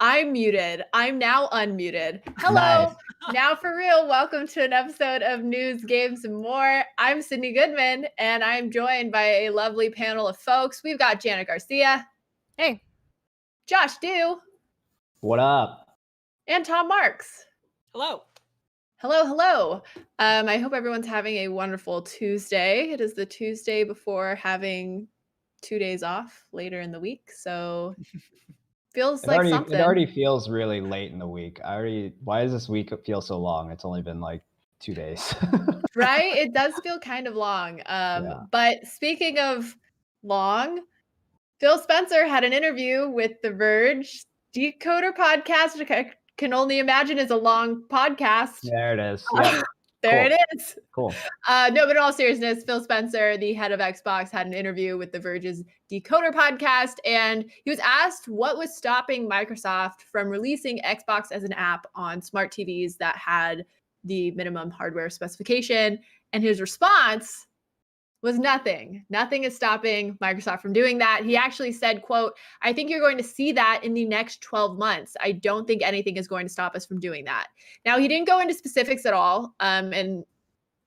I'm muted. I'm now unmuted. Hello. Nice. Now for real, welcome to an episode of News, Games, and More. I'm Sydney Goodman, and I'm joined by a lovely panel of folks. We've got Janet Garcia. Hey. Josh Dew. What up? And Tom Marks. Hello. Hello. I hope everyone's having a wonderful Tuesday. It is the Tuesday before having 2 days off later in the week, so feels something. It already feels really late in the week. Why does this week feel so long? It's only been like 2 days. Right? It does feel kind of long. But speaking of long, Phil Spencer had an interview with The Verge. Decoder podcast, I can only imagine, is a long podcast. There it is. Yep. There it is. Cool. No, but in all seriousness, Phil Spencer, the head of Xbox, had an interview with The Verge's Decoder podcast, and he was asked what was stopping Microsoft from releasing Xbox as an app on smart TVs that had the minimum hardware specification, and his response was nothing. Nothing is stopping Microsoft from doing that. He actually said, quote, "I think you're going to see that in the next 12 months. I don't think anything is going to stop us from doing that." Now, he didn't go into specifics at all, and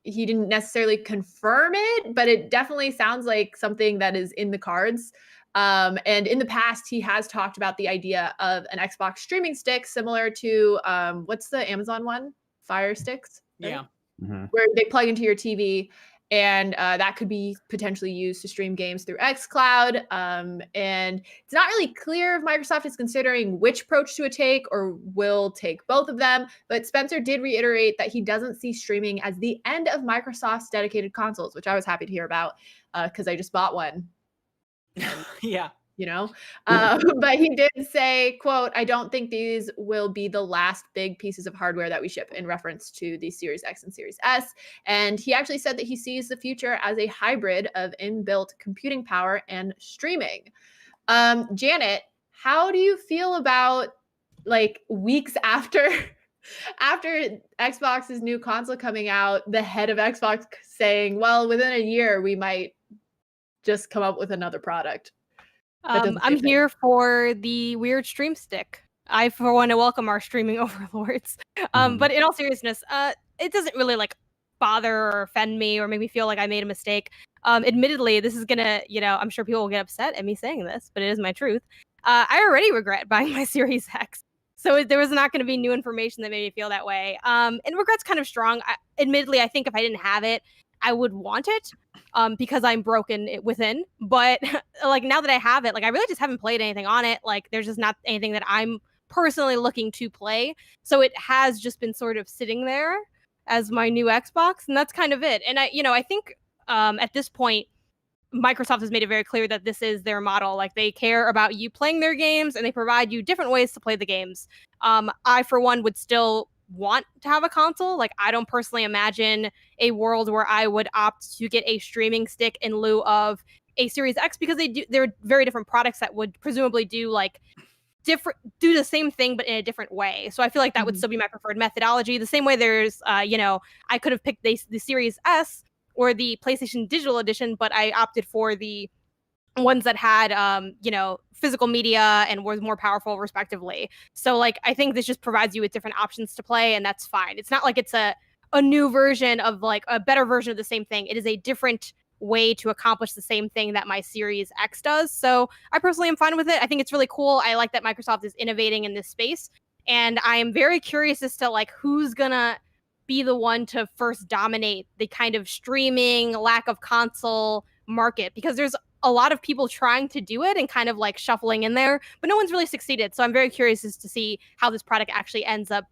he didn't necessarily confirm it, but it definitely sounds like something that is in the cards. And in the past, he has talked about the idea of an Xbox streaming stick similar to, what's the Amazon one? Fire Sticks? Right? Yeah. Mm-hmm. Where they plug into your TV. And that could be potentially used to stream games through xCloud. And it's not really clear if Microsoft is considering which approach to take or will take both of them. But Spencer did reiterate that he doesn't see streaming as the end of Microsoft's dedicated consoles, which I was happy to hear about because I just bought one. Yeah. You know, but he did say, quote, "I don't think these will be the last big pieces of hardware that we ship," in reference to the Series X and Series S. And he actually said that he sees the future as a hybrid of inbuilt computing power and streaming. Janet, how do you feel about like weeks after Xbox's new console coming out, the head of Xbox saying, well, within a year, we might just come up with another product? I'm here for the weird stream stick. I, for one, to welcome our streaming overlords. But in all seriousness, it doesn't really like bother or offend me or make me feel like I made a mistake. Admittedly, this is gonna, I'm sure people will get upset at me saying this, but it is my truth. I already regret buying my Series X. So there was not going to be new information that made me feel that way. And regret's kind of strong. Admittedly, I think if I didn't have it, I would want it because I'm broken within. But like now that I have it, like I really just haven't played anything on it. Like there's just not anything that I'm personally looking to play. So it has just been sort of sitting there as my new Xbox, and that's kind of it. And I think at this point, Microsoft has made it very clear that this is their model. Like they care about you playing their games, and they provide you different ways to play the games. I, for one, would still want to have a console. Like I don't personally imagine a world where I would opt to get a streaming stick in lieu of a Series X, because they're very different products that would presumably do the same thing but in a different way. So I feel like that would still be my preferred methodology. The same way there's I could have picked the Series S or the PlayStation Digital Edition, but I opted for the ones that had physical media and was more powerful respectively. So like I think this just provides you with different options to play, and that's fine. It's not like it's a new version of like a better version of the same thing. It is a different way to accomplish the same thing that my Series X does. So I personally am fine with it. I think it's really cool. I like that Microsoft is innovating in this space, and I am very curious as to like who's gonna be the one to first dominate the kind of streaming lack of console market, because there's a lot of people trying to do it and kind of like shuffling in there, but no one's really succeeded. So I'm very curious as to see how this product actually ends up,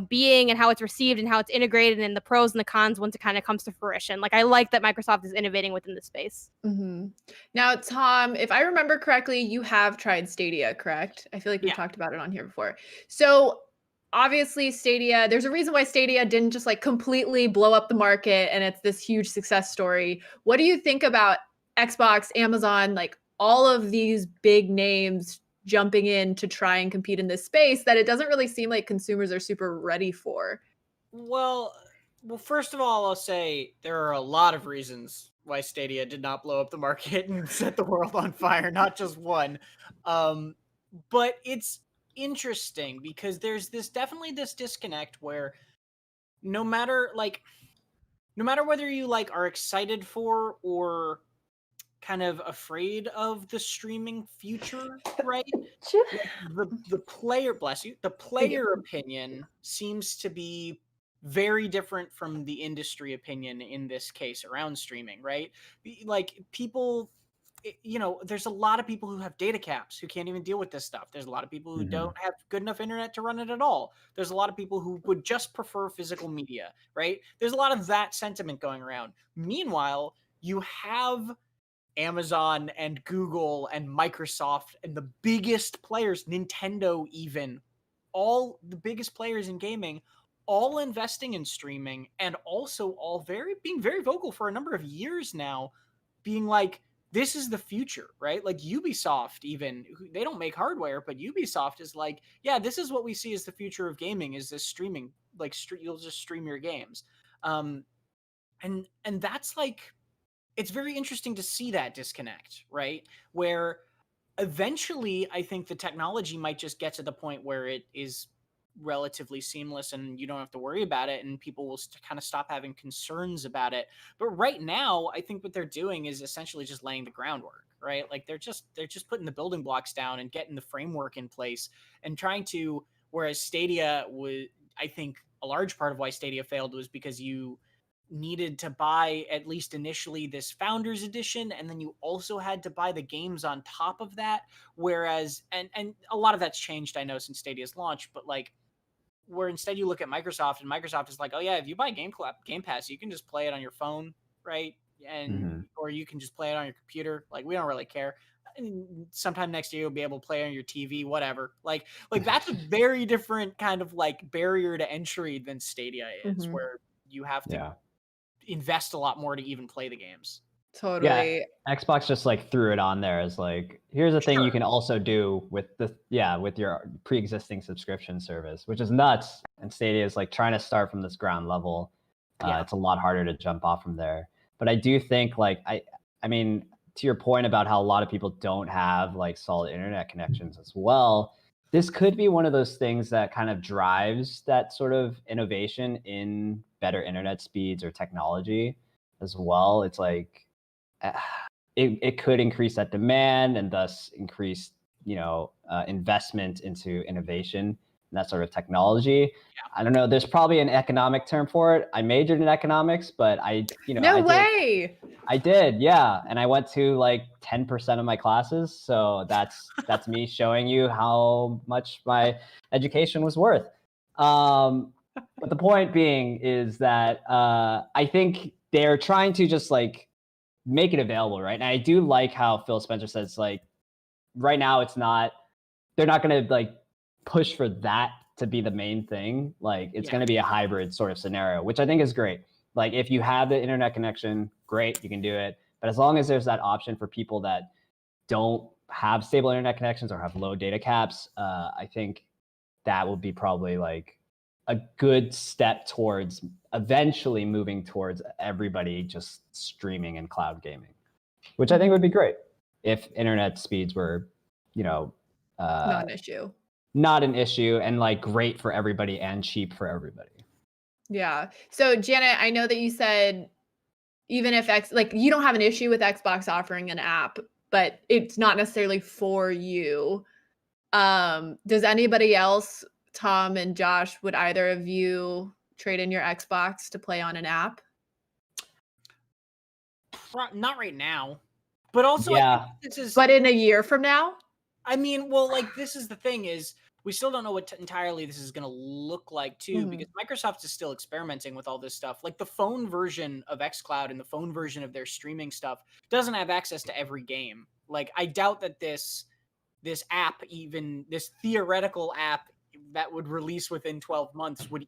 being, and how it's received and how it's integrated, and the pros and the cons once it kind of comes to fruition. Like I like that Microsoft is innovating within the space. Mm-hmm. Now, Tom, if I remember correctly, you have tried Stadia, correct? I feel like we've talked about it on here before. So obviously Stadia, there's a reason why Stadia didn't just like completely blow up the market and it's this huge success story. What do you think about Xbox, Amazon, like all of these big names jumping in to try and compete in this space that it doesn't really seem like consumers are super ready for? Well, first of all, I'll say there are a lot of reasons why Stadia did not blow up the market and set the world on fire, not just one. But it's interesting because there's definitely this disconnect where no matter whether you like are excited for or kind of afraid of the streaming future, right? The player, bless you, the player opinion seems to be very different from the industry opinion in this case around streaming, right? Like people, there's a lot of people who have data caps who can't even deal with this stuff. There's a lot of people who don't have good enough internet to run it at all. There's a lot of people who would just prefer physical media, right? There's a lot of that sentiment going around. Meanwhile, you have Amazon and Google and Microsoft and the biggest players, Nintendo even, all the biggest players in gaming, all investing in streaming and also all being very vocal for a number of years now, being like, this is the future, right? Like Ubisoft even, they don't make hardware, but Ubisoft is like, yeah, this is what we see as the future of gaming, is this streaming, like you'll just stream your games. And that's like, it's very interesting to see that disconnect, right? Where eventually I think the technology might just get to the point where it is relatively seamless and you don't have to worry about it and people will kind of stop having concerns about it. But right now, I think what they're doing is essentially just laying the groundwork, right? Like they're just putting the building blocks down and getting the framework in place and trying to, whereas Stadia was, I think a large part of why Stadia failed was because you needed to buy, at least initially, this Founders Edition, and then you also had to buy the games on top of that. Whereas, and a lot of that's changed, I know, since Stadia's launch, but like, where instead you look at Microsoft, and Microsoft is like, oh yeah, if you buy Game Pass, you can just play it on your phone, right? And or you can just play it on your computer. Like, we don't really care. And sometime next year you'll be able to play on your TV, whatever. Like that's a very different kind of like barrier to entry than Stadia is, where you have to invest a lot more to even play the games. Totally. Yeah, Xbox just like threw it on there as like, here's a thing you can also do with with your pre-existing subscription service, which is nuts. And Stadia is like trying to start from this ground level. It's a lot harder to jump off from there. But I do think like I mean, to your point about how a lot of people don't have like solid internet connections as well, this could be one of those things that kind of drives that sort of innovation in better internet speeds or technology as well. It's like it could increase that demand and thus increase investment into innovation and that sort of technology. I don't know, there's probably an economic term for it. I majored in economics, but I did, yeah. And I went to like 10% of my classes. So that's me showing you how much my education was worth. But the point being is that I think they're trying to just like make it available, right? And I do like how Phil Spencer says like right now they're not going to like push for that to be the main thing. Like it's going to be a hybrid sort of scenario, which I think is great. Like if you have the internet connection, great, you can do it. But as long as there's that option for people that don't have stable internet connections or have low data caps, I think that will be probably like a good step towards eventually moving towards everybody just streaming and cloud gaming, which I think would be great if internet speeds were, not an issue. Not an issue and like great for everybody and cheap for everybody. Yeah. So Janet, I know that you said even if you don't have an issue with Xbox offering an app, but it's not necessarily for you. Does anybody else, Tom and Josh, would either of you trade in your Xbox to play on an app? Not right now. But also, yeah. But in a year from now? I mean, well, like, this is the thing is, we still don't know what entirely this is going to look like, too, because Microsoft is still experimenting with all this stuff. Like, the phone version of xCloud and the phone version of their streaming stuff doesn't have access to every game. Like, I doubt that this app, even this theoretical app that would release within 12 months would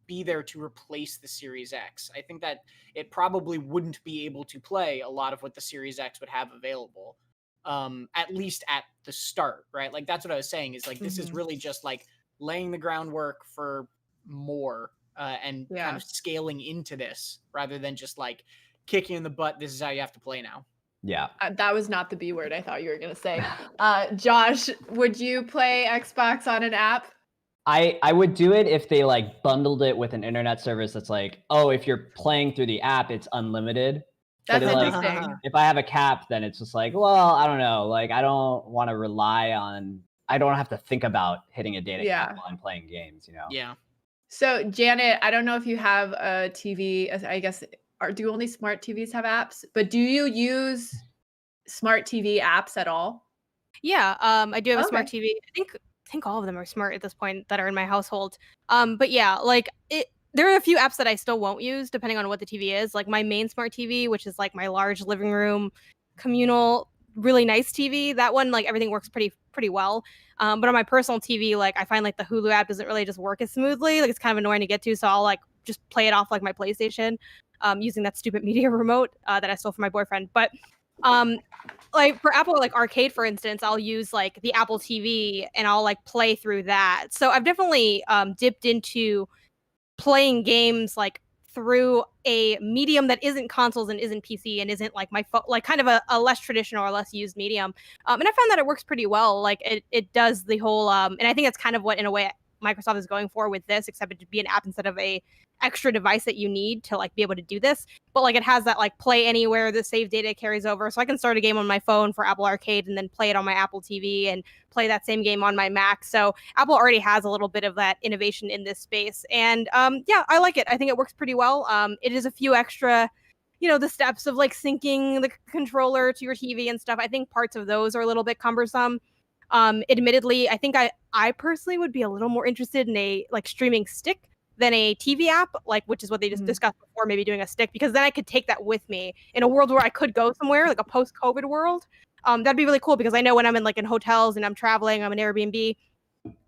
be there to replace the Series X. I think that it probably wouldn't be able to play a lot of what the Series X would have available. At least at the start, right? Like that's what I was saying is like, this is really just like laying the groundwork for more and kind of scaling into this rather than just like kicking in the butt. This is how you have to play now. Yeah. That was not the B word I thought you were going to say. Josh, would you play Xbox on an app? I would do it if they like bundled it with an internet service that's like, oh, if you're playing through the app, it's unlimited. That's But interesting. if I have a cap, then it's just like, well, I don't know. Like, I don't want to rely on, I don't have to think about hitting a data cap while I'm playing games, you know? Yeah. So Janet, I don't know if you have a TV, I guess, do only smart TVs have apps? But do you use smart TV apps at all? Yeah, I do have a smart Okay. TV. I think all of them are smart at this point that are in my household. But yeah, like there are a few apps that I still won't use depending on what the TV is. Like my main smart TV, which is like my large living room, communal, really nice TV. That one, like everything works pretty well. But on my personal TV, like I find like the Hulu app doesn't really just work as smoothly. Like it's kind of annoying to get to, so I'll like just play it off like my PlayStation, using that stupid media remote that I stole from my boyfriend. But like for Apple like Arcade, for instance, I'll use like the Apple TV and I'll like play through that. So I've definitely dipped into playing games like through a medium that isn't consoles and isn't PC and isn't like my phone, like kind of a less traditional or less used medium. And I found that it works pretty well. Like it does the whole and I think that's kind of what in a way Microsoft is going for with this, except it to be an app instead of a extra device that you need to like be able to do this. But like it has that like play anywhere, the save data carries over, so I can start a game on my phone for Apple Arcade and then play it on my Apple TV and play that same game on my Mac. So Apple already has a little bit of that innovation in this space, and yeah, I like it. I think it works pretty well. It is a few extra, the steps of like syncing the controller to your TV and stuff. I think parts of those are a little bit cumbersome. Admittedly, I think I personally would be a little more interested in a like streaming stick than a TV app, like which is what they just discussed before, maybe doing a stick, because then I could take that with me in a world where I could go somewhere, like a post-COVID world. That'd be really cool because I know when I'm in hotels and I'm traveling, I'm in Airbnb,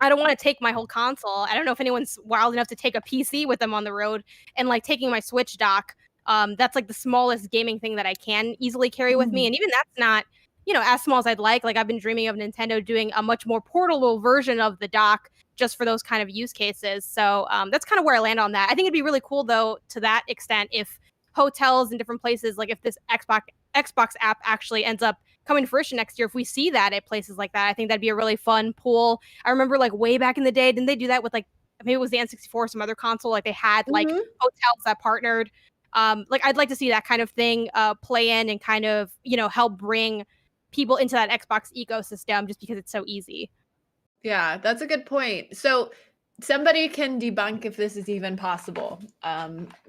I don't want to take my whole console. I don't know if anyone's wild enough to take a PC with them on the road, and like taking my Switch dock. That's like the smallest gaming thing that I can easily carry with me, and even that's not, as small as I'd like. Like I've been dreaming of Nintendo doing a much more portable version of the dock just for those kind of use cases. So that's kind of where I land on that. I think it'd be really cool though, to that extent, if hotels and different places, like if this Xbox app actually ends up coming to fruition next year, if we see that at places like that, I think that'd be a really fun pull. I remember like way back in the day, didn't they do that with like, maybe it was the N64 or some other console, like they had like hotels that partnered. Like I'd like to see that kind of thing play in and kind of, help bring people into that Xbox ecosystem just because it's so easy. Yeah, that's a good point. So somebody can debunk if this is even possible,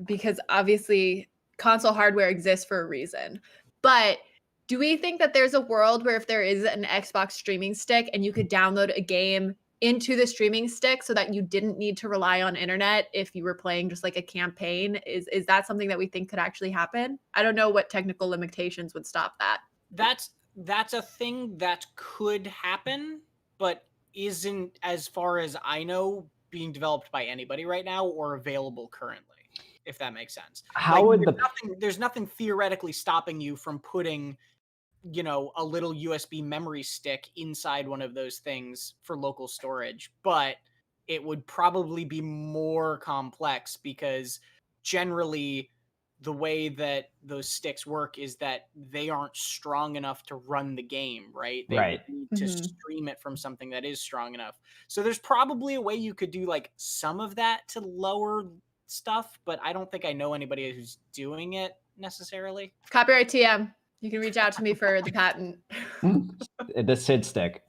because obviously console hardware exists for a reason. But do we think that there's a world where if there is an Xbox streaming stick and you could download a game into the streaming stick so that you didn't need to rely on internet if you were playing just like a campaign? Is that something that we think could actually happen? I don't know what technical limitations would stop that. That's a thing that could happen, but isn't, as far as I know, being developed by anybody right now or available currently, if that makes sense. How would there's nothing theoretically stopping you from putting, a little USB memory stick inside one of those things for local storage, but it would probably be more complex because generally the way that those sticks work is that they aren't strong enough to run the game, right? They need to stream it from something that is strong enough. So there's probably a way you could do like some of that to lower stuff, but I don't think I know anybody who's doing it necessarily. Copyright TM. You can reach out to me for the patent. The SID stick.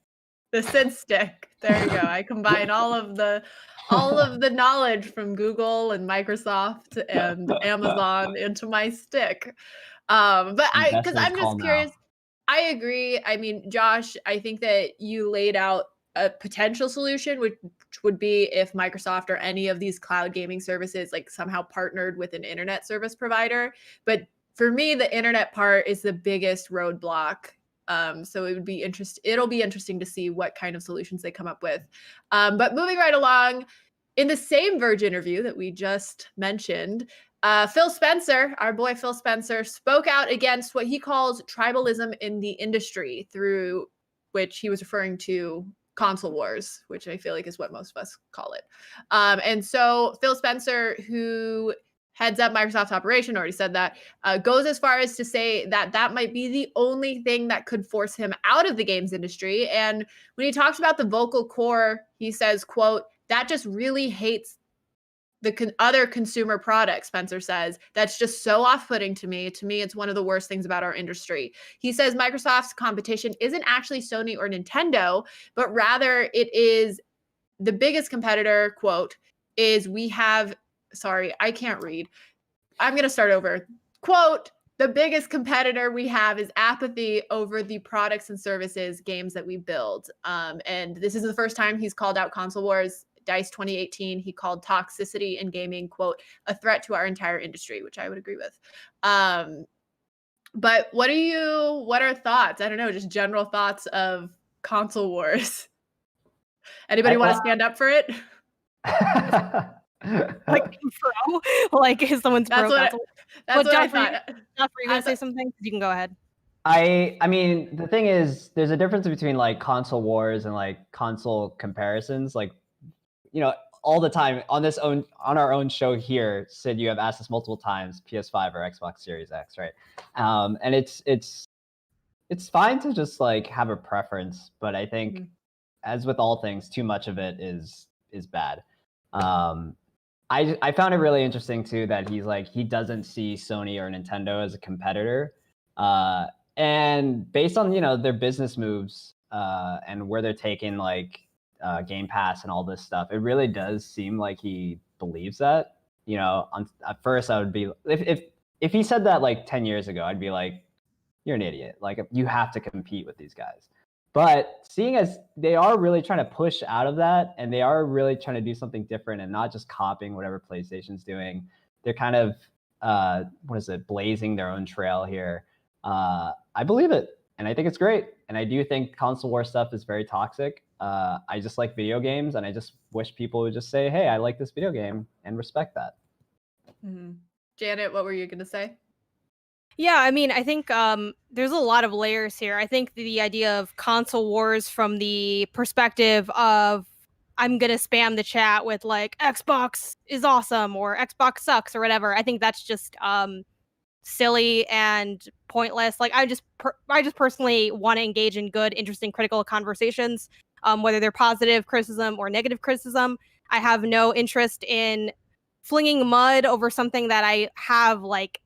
The SID stick. There you go. I combine all of the knowledge from Google and Microsoft and Amazon into my stick. But because I'm just curious. I agree. I mean, Josh, I think that you laid out a potential solution, which would be if Microsoft or any of these cloud gaming services like somehow partnered with an internet service provider. But for me, the internet part is the biggest roadblock. So it'll be interesting to see what kind of solutions they come up with. But moving right along, in the same Verge interview that we just mentioned, Phil Spencer, our boy Phil Spencer, spoke out against what he calls tribalism in the industry, through which he was referring to console wars, which I feel like is what most of us call it. And so Phil Spencer, who heads up Microsoft's operation, already said that, goes as far as to say that that might be the only thing that could force him out of the games industry. And when he talks about the vocal core, he says, quote, that just really hates the other consumer products, Spencer says. That's just so off-putting to me. To me, it's one of the worst things about our industry. He says Microsoft's competition isn't actually Sony or Nintendo, but rather it is the biggest competitor, quote, is we have, sorry, I can't read. I'm going to start over. Quote, the biggest competitor we have is apathy over the products and services games that we build. And this is the first time he's called out console wars. DICE 2018, he called toxicity in gaming, quote, a threat to our entire industry, which I would agree with. But what are thoughts? I don't know, just general thoughts of console wars. Anybody want to stand up for it? Like pro, like is someone's that's pro. That's what I thought. Were you gonna say something? You can go ahead. I mean, the thing is, there's a difference between like console wars and like console comparisons. Like, you know, all the time on our own show here, Sid, you have asked us multiple times, PS5 or Xbox Series X, right? And it's fine to just like have a preference, but I think as with all things, too much of it is bad. I found it really interesting too that he's like, he doesn't see Sony or Nintendo as a competitor. And based on, you know, their business moves and where they're taking like Game Pass and all this stuff, it really does seem like he believes that. You know, at first I would be, if he said that like 10 years ago, I'd be like, you're an idiot. Like, you have to compete with these guys. But seeing as they are really trying to push out of that, and they are really trying to do something different and not just copying whatever PlayStation's doing, they're kind of, blazing their own trail here. I believe it, and I think it's great. And I do think console war stuff is very toxic. I just like video games, and I just wish people would just say, hey, I like this video game, and respect that. Janet, what were you going to say? Yeah, I mean, I think there's a lot of layers here. I think the idea of console wars from the perspective of I'm going to spam the chat with like Xbox is awesome or Xbox sucks or whatever. I think that's just silly and pointless. Like I just personally want to engage in good, interesting, critical conversations, whether they're positive criticism or negative criticism. I have no interest in flinging mud over something that I have like,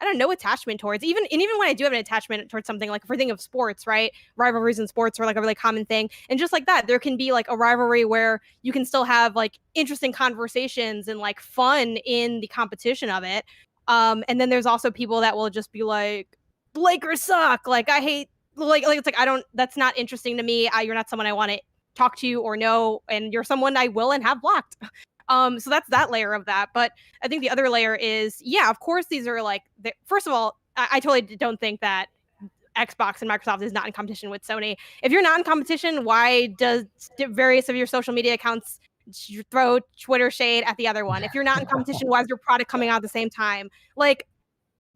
I don't know, attachment towards. Even when I do have an attachment towards something, like if we're thinking of sports, right? Rivalries in sports are like a really common thing. And just like that, there can be like a rivalry where you can still have like interesting conversations and like fun in the competition of it. And then there's also people that will just be like, Lakers suck. Like I hate, like it's like, that's not interesting to me. You're not someone I want to talk to or know. And you're someone I will and have blocked. So that's that layer of that. But I think the other layer is, yeah, of course, these are like, first of all, I totally don't think that Xbox and Microsoft is not in competition with Sony. If you're not in competition, why does various of your social media accounts throw Twitter shade at the other one? If you're not in competition, why is your product coming out at the same time? Like,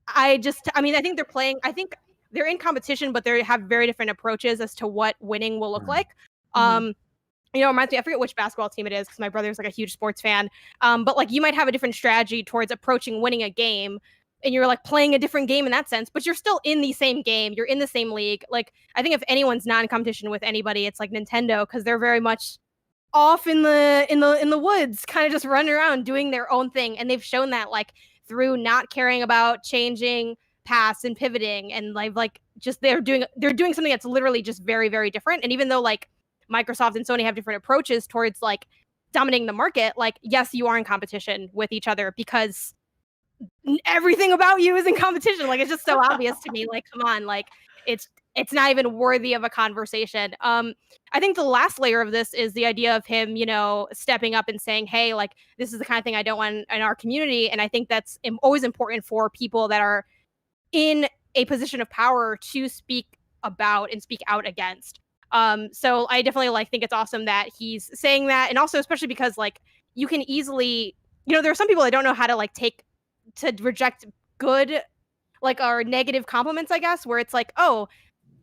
I think they're in competition, but they have very different approaches as to what winning will look like. You know, it reminds me, I forget which basketball team it is because my brother's like a huge sports fan. But like you might have a different strategy towards approaching winning a game, and you're like playing a different game in that sense, but you're still in the same game. You're in the same league. Like I think if anyone's not in competition with anybody, it's like Nintendo, because they're very much off in the woods, kind of just running around doing their own thing. And they've shown that like through not caring about changing paths and pivoting, and like just they're doing something that's literally just very, very different. And even though like Microsoft and Sony have different approaches towards like dominating the market, like yes, you are in competition with each other because everything about you is in competition. Like it's just so obvious to me. Like, come on, like it's not even worthy of a conversation. I think the last layer of this is the idea of him, you know, stepping up and saying, hey, like this is the kind of thing I don't want in our community. And I think that's always important for people that are in a position of power to speak about and speak out against. So I definitely think it's awesome that he's saying that. And also, especially because like you can easily, you know, there are some people that don't know how to like reject good, like, or negative compliments, I guess, where it's like, oh,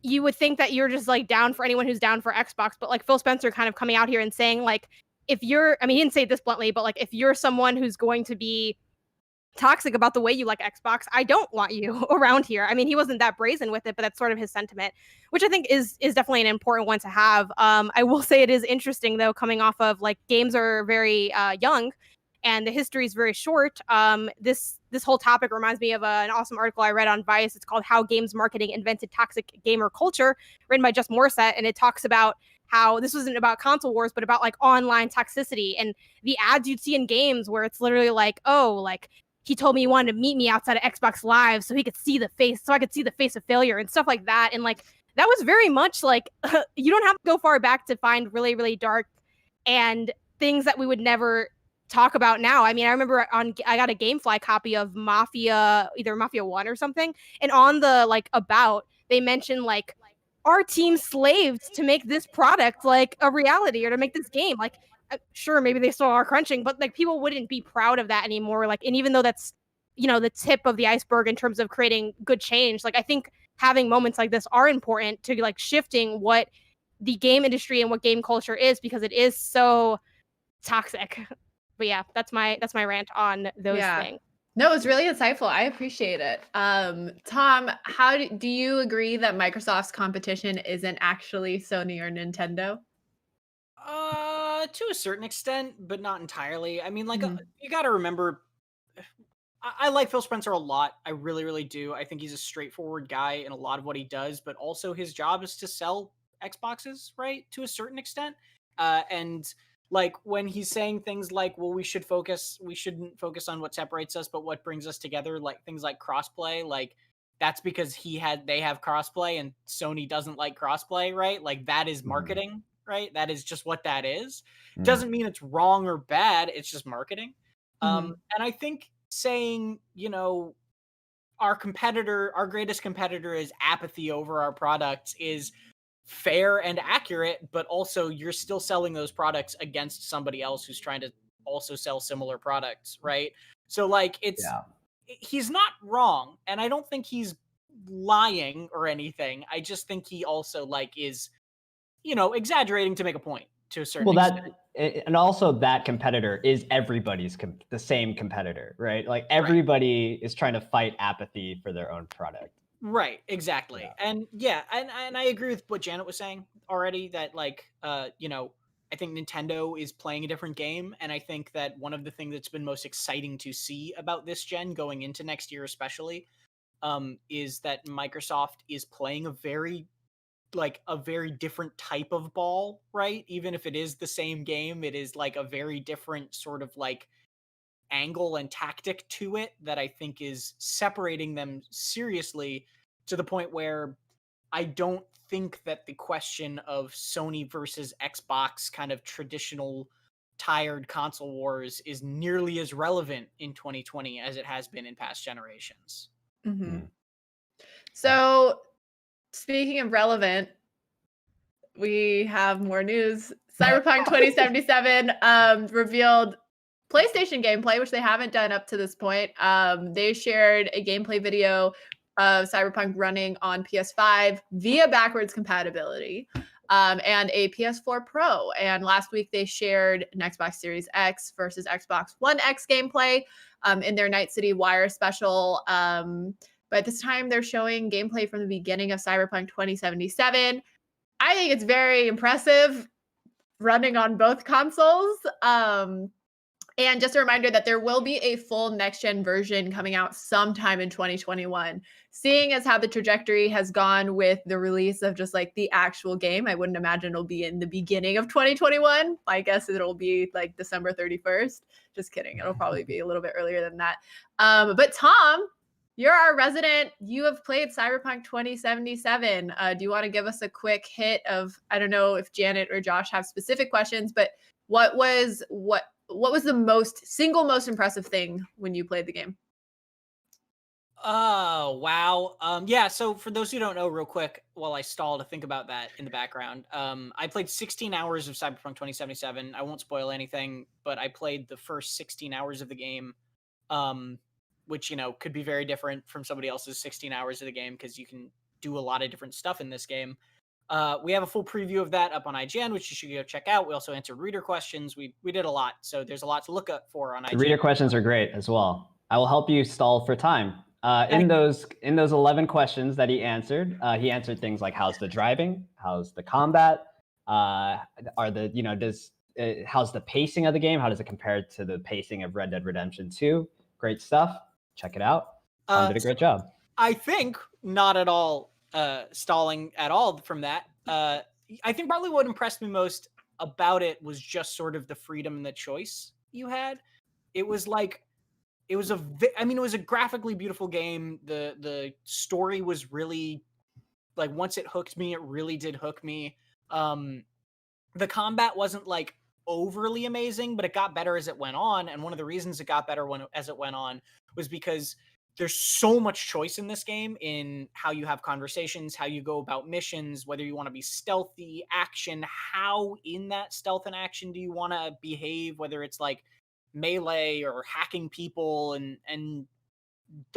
you would think that you're just like down for anyone who's down for Xbox. But like Phil Spencer kind of coming out here and saying like, if you're, I mean, he didn't say it this bluntly, but like if you're someone who's going to be toxic about the way you like Xbox. I don't want you around here. I mean, he wasn't that brazen with it, but that's sort of his sentiment, which I think is definitely an important one to have. I will say it is interesting though, coming off of like games are very young, and the history is very short. This whole topic reminds me of an awesome article I read on Vice. It's called "How Games Marketing Invented Toxic Gamer Culture," written by Just Morissette, and it talks about how this wasn't about console wars, but about like online toxicity and the ads you'd see in games where it's literally like, oh, like he told me he wanted to meet me outside of Xbox Live so he could see the face, so I could see the face of failure and stuff like that. And like that was very much like you don't have to go far back to find really, really dark and things that we would never talk about now. I mean, I remember I got a GameFly copy of Mafia, either Mafia 1 or something, and on the like about they mentioned like our team slaved to make this product like a reality or to make this game. Like sure, maybe they still are crunching, but like people wouldn't be proud of that anymore. Like, and even though that's, you know, the tip of the iceberg in terms of creating good change, like I think having moments like this are important to like shifting what the game industry and what game culture is, because it is so toxic. But yeah, that's my rant on those things. No, it was really insightful. I appreciate it. Tom, how do you agree that Microsoft's competition isn't actually Sony or Nintendo? To a certain extent, but not entirely. I mean, like, you got to remember, I like Phil Spencer a lot. I really, really do. I think he's a straightforward guy in a lot of what he does, but also his job is to sell Xboxes, right? To a certain extent. And like when he's saying things like, well, we shouldn't focus on what separates us, but what brings us together, like things like crossplay, like that's because they have crossplay and Sony doesn't like crossplay, right? Like that is marketing. Right? That is just what that is. Doesn't mean it's wrong or bad. It's just marketing. And I think saying, you know, our greatest competitor is apathy over our products is fair and accurate, but also you're still selling those products against somebody else who's trying to also sell similar products, right? So like he's not wrong, and I don't think he's lying or anything. I just think he also like is, you know, exaggerating to make a point to a certain extent. And also that competitor is everybody's the same competitor, right? Like everybody is trying to fight apathy for their own product. Right, exactly. Yeah. And I agree with what Janet was saying already, that like, you know, I think Nintendo is playing a different game. And I think that one of the things that's been most exciting to see about this gen going into next year, especially, is that Microsoft is playing a very different type of ball, right? Even if it is the same game, it is like a very different sort of like angle and tactic to it that I think is separating them seriously, to the point where I don't think that the question of Sony versus Xbox kind of traditional tired console wars is nearly as relevant in 2020 as it has been in past generations. So speaking of relevant, we have more news. Cyberpunk 2077 revealed PlayStation gameplay, which they haven't done up to this point. They shared a gameplay video of Cyberpunk running on PS5 via backwards compatibility, and a PS4 Pro. And last week they shared an Xbox Series X versus Xbox One X gameplay in their Night City Wire special. But this time they're showing gameplay from the beginning of Cyberpunk 2077. I think it's very impressive running on both consoles. And just a reminder that there will be a full next-gen version coming out sometime in 2021. Seeing as how the trajectory has gone with the release of just like the actual game, I wouldn't imagine it'll be in the beginning of 2021. I guess it'll be like December 31st. Just kidding. It'll probably be a little bit earlier than that. But Tom, you're our resident. You have played Cyberpunk 2077. Do you want to give us a quick hit of, I don't know if Janet or Josh have specific questions, but what was the single most impressive thing when you played the game? Oh, wow. Yeah, so for those who don't know, real quick, while I stall to think about that in the background, I played 16 hours of Cyberpunk 2077. I won't spoil anything, but I played the first 16 hours of the game, which, you know, could be very different from somebody else's 16 hours of the game, because you can do a lot of different stuff in this game. We have a full preview of that up on IGN, which you should go check out. We also answered reader questions. We did a lot, so there's a lot to look up for on IGN. The reader questions are great as well. I will help you stall for time. In those 11 questions that he answered things like how's the driving, how's the combat, how's the pacing of the game, how does it compare to the pacing of Red Dead Redemption 2? Great stuff. Check it out. Tom did a great job. I think not at all stalling at all from that. I think probably what impressed me most about it was just sort of the freedom and the choice you had. It was like, it was a graphically beautiful game. The story was really, like, once it hooked me, it really did hook me. The combat wasn't like overly amazing, but it got better as it went on. And one of the reasons it got better as it went on was because there's so much choice in this game in how you have conversations, how you go about missions, whether you want to be stealthy, action, how in that stealth and action do you want to behave, whether it's like melee or hacking people and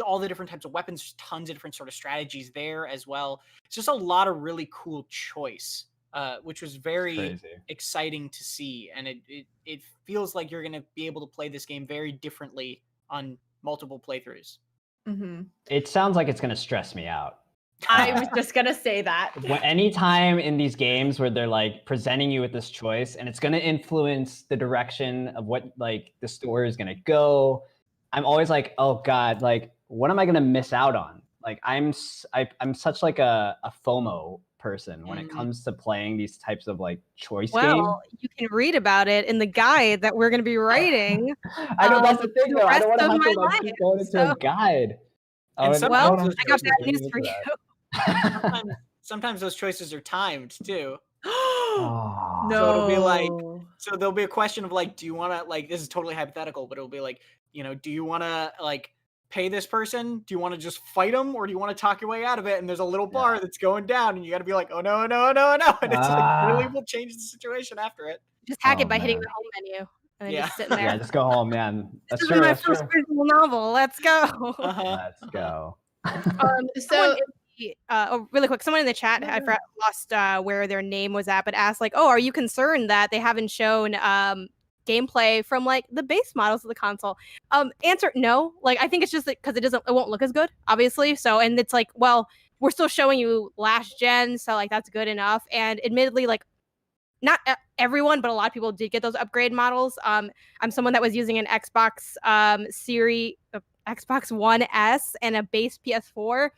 all the different types of weapons. There's tons of different sort of strategies there as well. It's just a lot of really cool choice, which was very exciting to see. And it feels like you're going to be able to play this game very differently on multiple playthroughs. Mm-hmm. It sounds like it's going to stress me out. I was just going to say that. Anytime in these games where they're like presenting you with this choice and it's going to influence the direction of what like the story is going to go, I'm always like, oh God, like what am I going to miss out on? Like I'm such like a FOMO person when it comes to playing these types of like choice games. Well, you can read about it in the guide that we're going to be writing. I know that's the thing though. I don't want to have to like life, keep going into a guide. I got bad news for you. Sometimes those choices are timed too. No. So it'll be like, so there'll be a question of like, do you want to, like, this is totally hypothetical, but it'll be like, you know, do you want to like pay this person? Do you want to just fight them, or do you want to talk your way out of it? And there's a little bar that's going down, and you got to be like, oh no, and it's like really will change the situation after it. Just hack it by hitting the home menu. And then just sitting there. Yeah, just go home, man. This is my first visual novel. Let's go. Let's go. Really quick, someone in the chat, I lost where their name was at, but asked like, oh, are you concerned that they haven't shown gameplay from like the base models of the console? Answer, no. Like, I think it's just because it won't look as good, obviously. So, and it's like, well, we're still showing you last gen, so like that's good enough. And admittedly, like, not everyone, but a lot of people did get those upgrade models. I'm someone that was using an Xbox Series, Xbox One S, and a base PS4.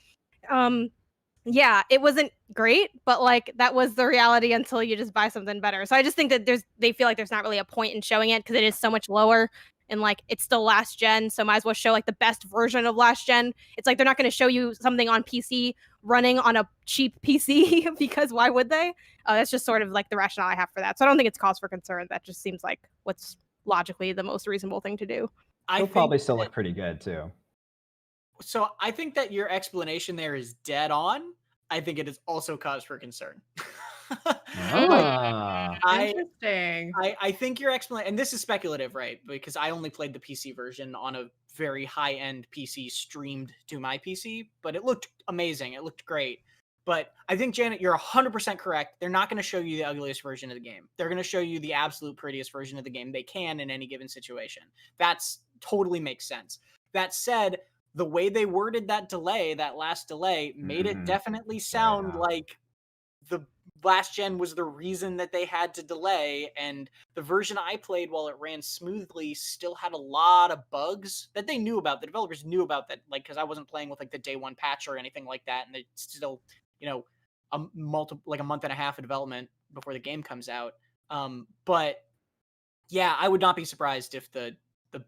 Yeah, it wasn't great, but like that was the reality until you just buy something better. So I just think that they feel like there's not really a point in showing it because it is so much lower, and like it's still last gen, so might as well show like the best version of last gen. It's like they're not going to show you something on PC running on a cheap PC because why would they? That's just sort of like the rationale I have for that. So I don't think it's cause for concern. That just seems like what's logically the most reasonable thing to do. It'll probably still look pretty good too. So I think that your explanation there is dead on. I think it is also cause for concern. Interesting. I think your explanation, and this is speculative, right? Because I only played the PC version on a very high-end PC streamed to my PC, but it looked amazing. It looked great. But I think, Janet, you're 100% correct. They're not going to show you the ugliest version of the game. They're going to show you the absolute prettiest version of the game they can in any given situation. That's totally makes sense. That said, the way they worded that delay, that last delay, made it definitely sound like the last gen was the reason that they had to delay. And the version I played, while it ran smoothly, still had a lot of bugs that they knew about. The developers knew about that, like, because I wasn't playing with like the day one patch or anything like that. And it's still, you know, a month and a half of development before the game comes out. But yeah, I would not be surprised if the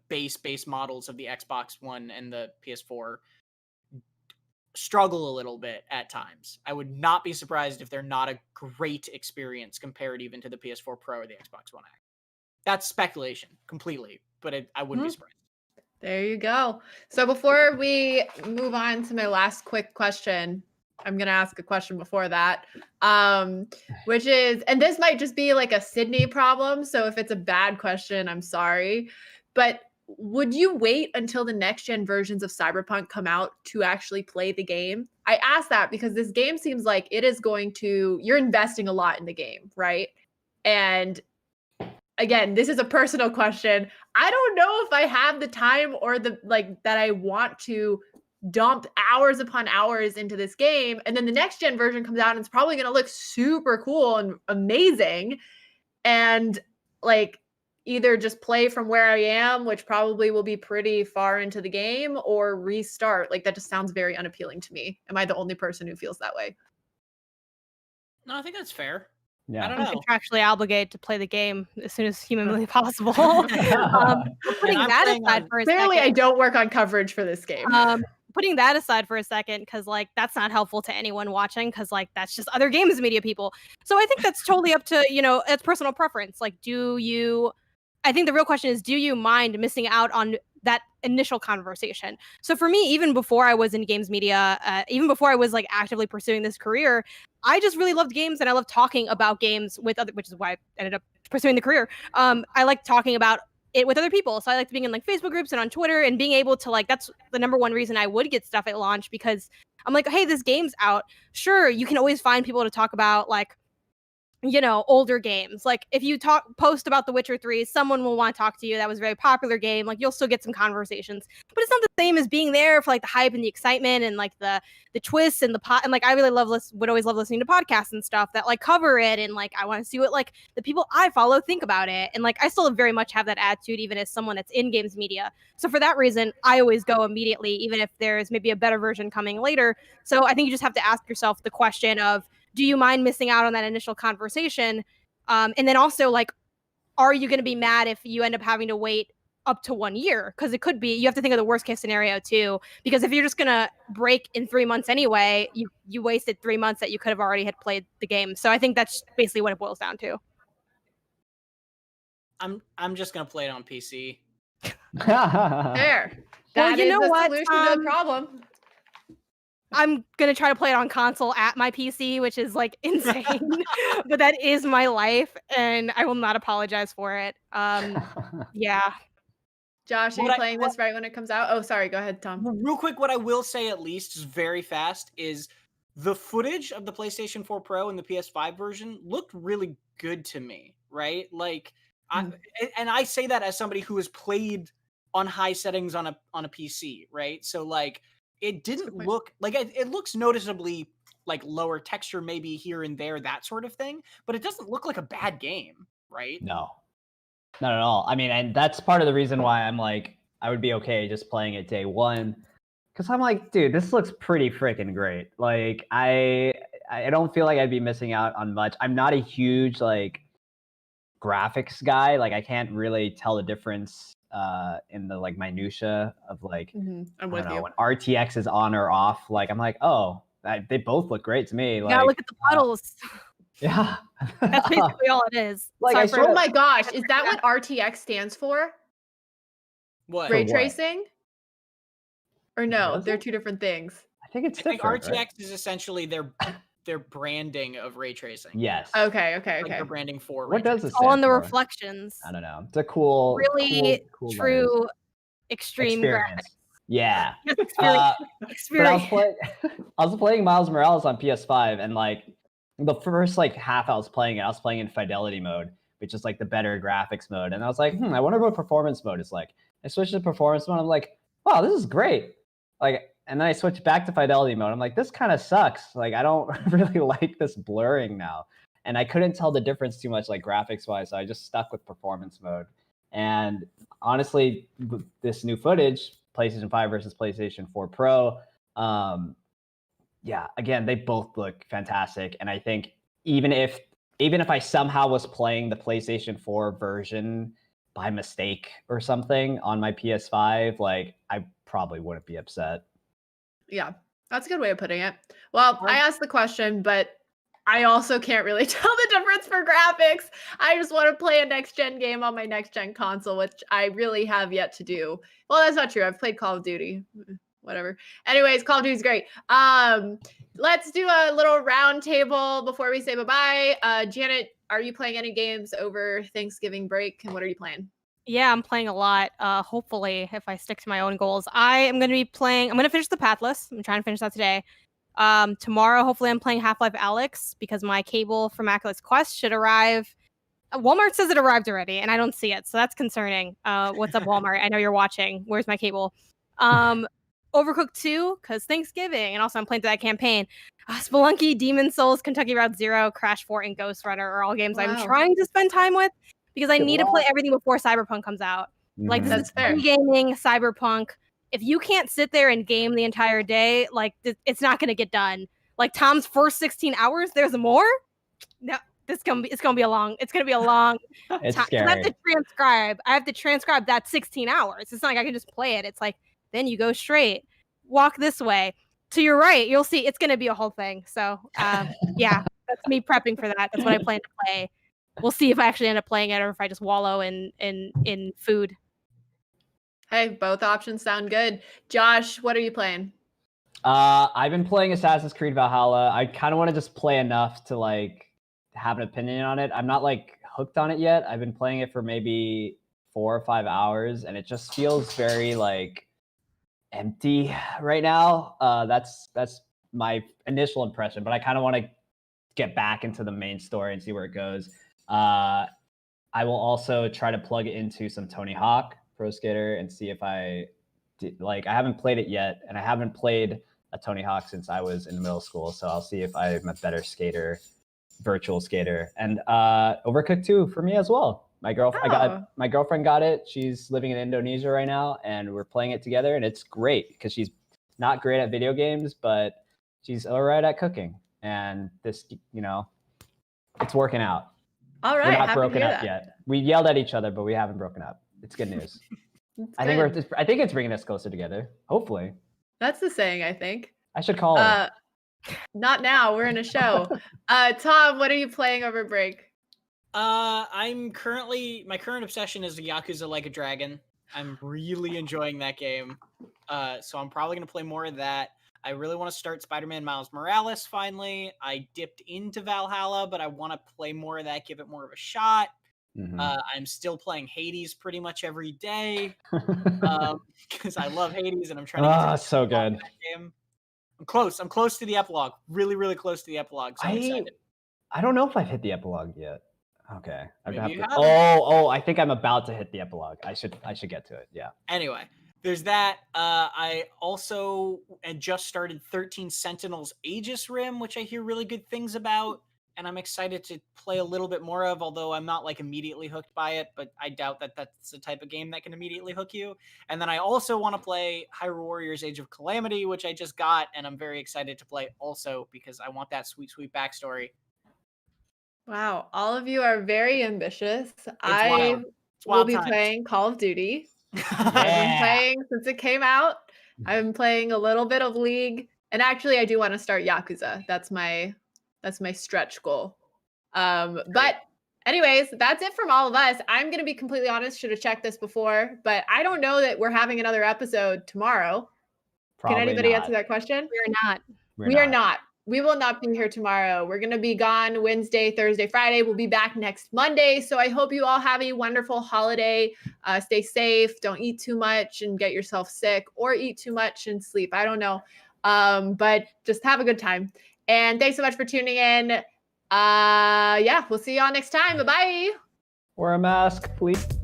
base models of the Xbox One and the PS4 struggle a little bit at times. I would not be surprised if they're not a great experience compared even to the PS4 Pro or the Xbox One X. That's speculation completely, but I wouldn't be surprised. There you go. So before we move on to my last quick question, I'm going to ask a question before that, which is, and this might just be like a Sydney problem, so if it's a bad question, I'm sorry. But would you wait until the next gen versions of Cyberpunk come out to actually play the game? I ask that because this game seems like it is you're investing a lot in the game, right? And again, this is a personal question. I don't know if I have the time or the that I want to dump hours upon hours into this game. And then the next gen version comes out and it's probably going to look super cool and amazing. And like either just play from where I am, which probably will be pretty far into the game, or restart. Like that just sounds very unappealing to me. Am I the only person who feels that way? No, I think that's fair. Yeah. I don't I'm know. contractually obligated to play the game as soon as humanly possible. Putting I'm that playing aside on- for a Clearly, I second, don't work on coverage for this game. putting that aside for a second, because like that's not helpful to anyone watching, because like that's just other games media people. So I think that's totally up to it's personal preference. Like, I think the real question is, do you mind missing out on that initial conversation? So for me, even before I was in games media, even before I was like actively pursuing this career, I just really loved games and I loved talking about games with other, which is why I ended up pursuing the career. I like talking about it with other people. So I liked being in like Facebook groups and on Twitter and being able to that's the number one reason I would get stuff at launch, because I'm like, hey, this game's out. Sure, you can always find people to talk about like older games. Like if you post about The Witcher 3, someone will want to talk to you. That was a very popular game. Like you'll still get some conversations, but it's not the same as being there for like the hype and the excitement and like the twists and the pot. And like I really would always love listening to podcasts and stuff that like cover it, and like I want to see what like the people I follow think about it. And like I still very much have that attitude even as someone that's in games media. So for that reason, I always go immediately, even if there's maybe a better version coming later. So I think you just have to ask yourself the question of, do you mind missing out on that initial conversation? And then also, like, are you going to be mad if you end up having to wait up to 1 year? Because it could be, you have to think of the worst case scenario too. Because if you're just going to break in 3 months anyway, you wasted 3 months that you could have already had played the game. So I think that's basically what it boils down to. I'm just gonna play it on PC. There. Well, That you is know the what, solution to the problem. I'm going to try to play it on console at my PC, which is like insane, but that is my life and I will not apologize for it. Yeah. Josh, are you playing this right when it comes out? Oh, sorry. Go ahead, Tom. Real quick, what I will say at least is very fast is the footage of the PlayStation 4 Pro and the PS5 version looked really good to me, right? Like, I say that as somebody who has played on high settings on a PC, right? So like, it didn't look like it looks noticeably like lower texture, maybe here and there, that sort of thing, but it doesn't look like a bad game, right? No, not at all. I mean, and that's part of the reason why I'm like, I would be okay just playing it day one, because I'm like, dude, this looks pretty freaking great. Like, I don't feel like I'd be missing out on much. I'm not a huge like graphics guy. Like, I can't really tell the difference in the like minutia of like, I'm with you. when RTX is on or off. Like, I'm like, oh, they both look great to me. You like, gotta look at the puddles. Yeah. That's basically all it is. Like, Oh my gosh, is that what RTX stands for? What? Ray tracing? Or no, Does they're it? two different things. I think it's I think different, RTX right? is essentially their branding of ray tracing. Yes. Okay. Like their branding for ray What does tracing. it All stand in the for? reflections. I don't know. It's a cool, Really cool true extreme experience. graphics. Yeah. Experience. But I was playing Miles Morales on PS5, and like the first like half I was playing in fidelity mode, which is like the better graphics mode. And I was like, I wonder what performance mode is like. I switched to performance mode. I'm like, wow, this is great. Like, and then I switched back to fidelity mode. I'm like, this kind of sucks. Like, I don't really like this blurring now. And I couldn't tell the difference too much, like graphics wise. So I just stuck with performance mode. And honestly, with this new footage, PlayStation 5 versus PlayStation 4 Pro, yeah, again, they both look fantastic. And I think even if I somehow was playing the PlayStation 4 version by mistake or something on my PS5, like I probably wouldn't be upset. Yeah, that's a good way of putting it. Well, I asked the question, but I also can't really tell the difference for graphics. I just want to play a next-gen game on my next-gen console, which I really have yet to do. Well, that's not true. I've played Call of Duty. Whatever. Anyways, Call of Duty is great. Let's do a little round table before we say bye-bye. Janet, are you playing any games over Thanksgiving break, and what are you playing? Yeah, I'm playing a lot. Hopefully, if I stick to my own goals, I'm going to finish the Pathless. I'm trying to finish that today. Tomorrow, hopefully, I'm playing Half-Life Alyx because my cable for Oculus Quest should arrive Walmart says it arrived already, and I don't see it, so that's concerning. What's up, Walmart? I know you're watching. Where's my cable? Overcooked 2, because Thanksgiving, and also I'm playing through that campaign. Spelunky, Demon Souls, Kentucky Route Zero, Crash 4, and Ghost Runner are all games I'm trying to spend time with because I need to play everything before Cyberpunk comes out. Like, this is pre-gaming Cyberpunk. If you can't sit there and game the entire day, like, it's not going to get done. Like, Tom's first 16 hours, there's more? No, it's gonna be a long It's time. scary. I have to transcribe that 16 hours. It's not like I can just play it. It's like, then you go straight, walk this way. To your right, you'll see it's gonna be a whole thing. So yeah, that's me prepping for that. That's what I plan to play. We'll see if I actually end up playing it or if I just wallow in food. Hey, both options sound good. Josh, what are you playing? I've been playing Assassin's Creed Valhalla. I kind of want to just play enough to like have an opinion on it. I'm not like hooked on it yet. I've been playing it for maybe 4 or 5 hours, and it just feels very like empty right now. That's my initial impression, but I kind of want to get back into the main story and see where it goes. I will also try to plug it into some Tony Hawk Pro Skater and see if I haven't played it yet, and I haven't played a Tony Hawk since I was in middle school, so I'll see if I'm a better skater, virtual skater. And Overcooked 2 for me as well. My girlfriend got it. She's living in Indonesia right now, and we're playing it together, and it's great because she's not great at video games, but she's all right at cooking. And this, it's working out. All right, we're not broken up yet. We yelled at each other, but we haven't broken up. It's good news. I think it's bringing us closer together. Hopefully. That's the saying, I think. I should call her. Not now. We're in a show. Tom, what are you playing over break? My current obsession is Yakuza Like a Dragon. I'm really enjoying that game. So I'm probably going to play more of that. I really want to start Spider-Man Miles Morales finally. I dipped into Valhalla, but I want to play more of that, give it more of a shot. Mm-hmm. I'm still playing Hades pretty much every day because I love Hades and I'm trying to get to so good. That game. I'm close to the epilogue. Really, really close to the epilogue. So I'm excited. I don't know if I've hit the epilogue yet. Okay. I think I'm about to hit the epilogue. I should get to it. Yeah. Anyway, there's that. I also just started 13 Sentinels Aegis Rim, which I hear really good things about, and I'm excited to play a little bit more of, although I'm not like immediately hooked by it, but I doubt that that's the type of game that can immediately hook you. And then I also want to play Hyrule Warriors Age of Calamity, which I just got, and I'm very excited to play also because I want that sweet, sweet backstory. Wow, all of you are very ambitious. I will be playing Call of Duty. I've been playing since it came out. I've been playing a little bit of League, and actually I do want to start Yakuza. That's my stretch goal. But anyways, that's it from all of us. I'm going to be completely honest, should have checked this before, but I don't know that we're having another episode tomorrow. Probably Can anybody answer that question? We are not. We are not. We will not be here tomorrow. We're going to be gone Wednesday, Thursday, Friday. We'll be back next Monday. So I hope you all have a wonderful holiday. Stay safe. Don't eat too much and get yourself sick, or eat too much and sleep. I don't know. But just have a good time. And thanks so much for tuning in. We'll see you all next time. Bye-bye. Wear a mask, please.